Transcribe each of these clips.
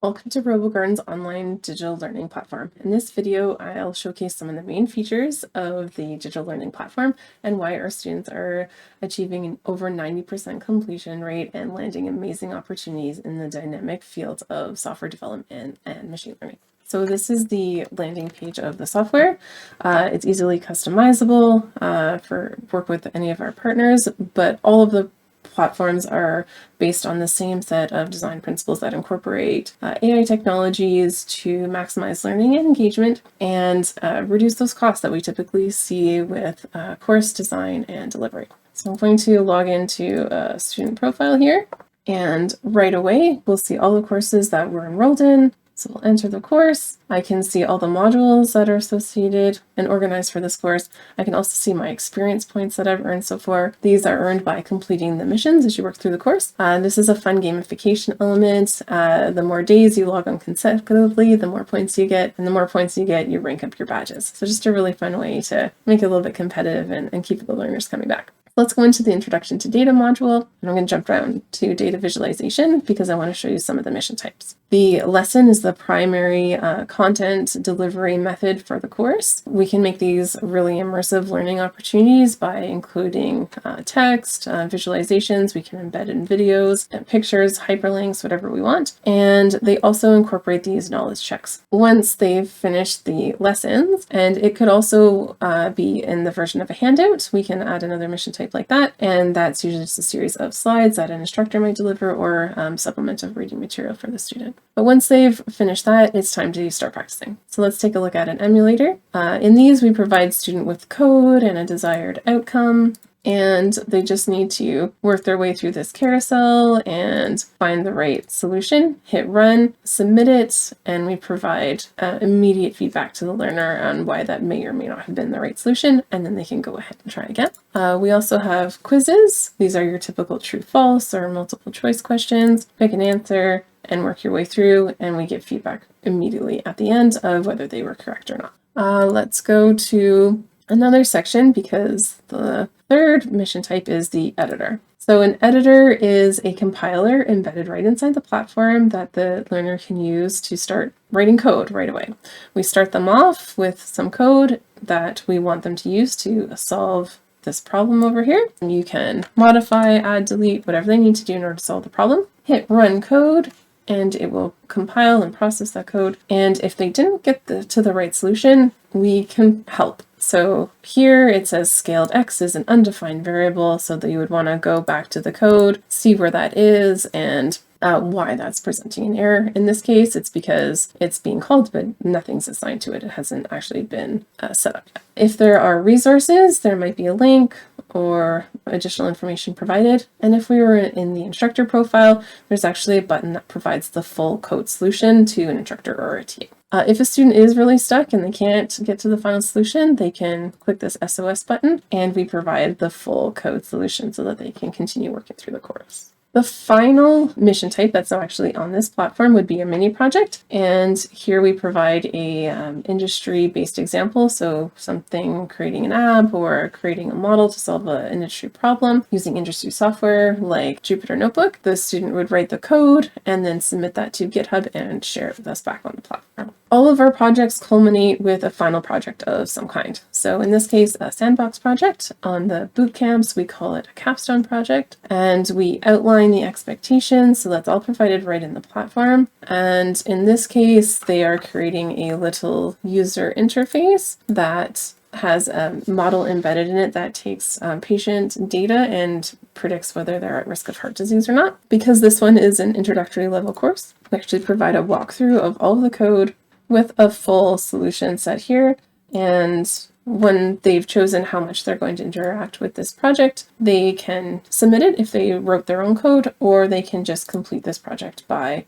Welcome to RoboGarden's online digital learning platform. In this video, I'll showcase some of the main features of the digital learning platform and why our students are achieving an over 90% completion rate and landing amazing opportunities in the dynamic fields of software development and machine learning. So this is the landing page of the software. It's easily customizable for work with any of our partners, but all of the platforms are based on the same set of design principles that incorporate AI technologies to maximize learning and engagement and reduce those costs that we typically see with course design and delivery. So I'm going to log into a student profile here, and right away we'll see all the courses that we're enrolled in. So we'll enter the course. I can see all the modules that are associated and organized for this course. I can also see my experience points that I've earned so far. These are earned by completing the missions as you work through the course. This is a fun gamification element. The more days you log on consecutively, the more points you get, and the more points you get, you rank up your badges. So just a really fun way to make it a little bit competitive and keep the learners coming back. Let's go into the introduction to data module, and I'm going to jump down to data visualization because I want to show you some of the mission types. The lesson is the primary content delivery method for the course. We can make these really immersive learning opportunities by including text, visualizations. We can embed in videos, pictures, hyperlinks, whatever we want. And they also incorporate these knowledge checks once they've finished the lessons. And it could also be in the version of a handout. We can add another mission type like that, and that's usually just a series of slides that an instructor might deliver or supplemental reading material for the student. But once they've finished that, it's time to start practicing. So let's take a look at an emulator. In these, we provide student with code and a desired outcome, and they just need to work their way through this carousel and find the right solution, hit run, submit it, and we provide immediate feedback to the learner on why that may or may not have been the right solution, and then they can go ahead and try again. We also have quizzes. These are your typical true-false or multiple choice questions. Pick an answer and work your way through, and we give feedback immediately at the end of whether they were correct or not. Let's go to another section because the third mission type is the editor. So an editor is a compiler embedded right inside the platform that the learner can use to start writing code right away. We start them off with some code that we want them to use to solve this problem over here. And you can modify, add, delete, whatever they need to do in order to solve the problem. Hit run code, and it will compile and process that code. And if they didn't get to the right solution, we can help. So here it says scaled x is an undefined variable, so that you would want to go back to the code, see where that is, and why that's presenting an error. In this case, it's because it's being called, but nothing's assigned to it. It hasn't actually been set up yet. If there are resources, there might be a link or additional information provided. And if we were in the instructor profile, there's actually a button that provides the full code solution to an instructor or a TA. If a student is really stuck and they can't get to the final solution, they can click this SOS button, and we provide the full code solution so that they can continue working through the course. The final mission type that's actually on this platform would be a mini project, and here we provide a industry-based example, so something creating an app or creating a model to solve an industry problem using industry software like Jupyter Notebook. The student would write the code and then submit that to GitHub and share it with us back on the platform. All of our projects culminate with a final project of some kind. So in this case, a sandbox project. On the boot camps, we call it a capstone project, and we outline the expectations, so that's all provided right in the platform. And in this case, they are creating a little user interface that has a model embedded in it that takes patient data and predicts whether they're at risk of heart disease or not. Because this one is an introductory level course, we actually provide a walkthrough of all of the code with a full solution set here. And when they've chosen how much they're going to interact with this project, they can submit it if they wrote their own code, or they can just complete this project by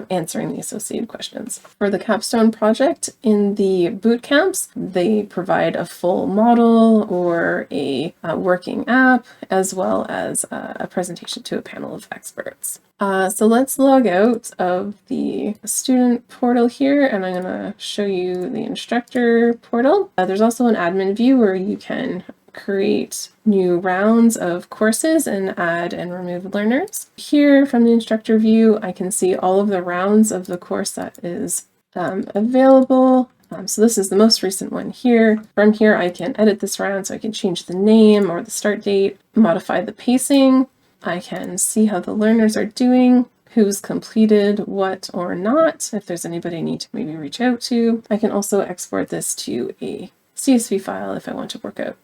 answering the associated questions. For the capstone project in the boot camps, they provide a full model or a working app, as well as a presentation to a panel of experts. So let's log out of the student portal here, and I'm going to show you the instructor portal. There's also an admin view where you can create new rounds of courses and add and remove learners. Here from the instructor view, I can see all of the rounds of the course that is available. So this is the most recent one here. From here, I can edit this round, so I can change the name or the start date, modify the pacing. I can see how the learners are doing, who's completed what or not, if there's anybody I need to maybe reach out to. I can also export this to a CSV file if I want to work out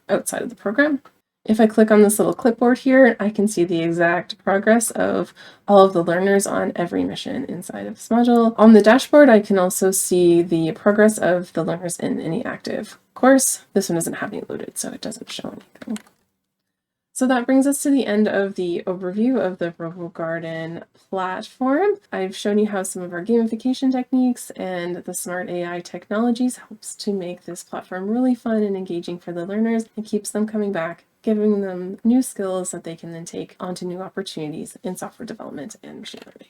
outside of the program. If I click on this little clipboard here, I can see the exact progress of all of the learners on every mission inside of this module. On the dashboard, I can also see the progress of the learners in any active course. This one doesn't have any loaded, so it doesn't show anything. So that brings us to the end of the overview of the RoboGarden platform. I've shown you how some of our gamification techniques and the smart AI technologies helps to make this platform really fun and engaging for the learners and keeps them coming back, giving them new skills that they can then take onto new opportunities in software development and machine learning.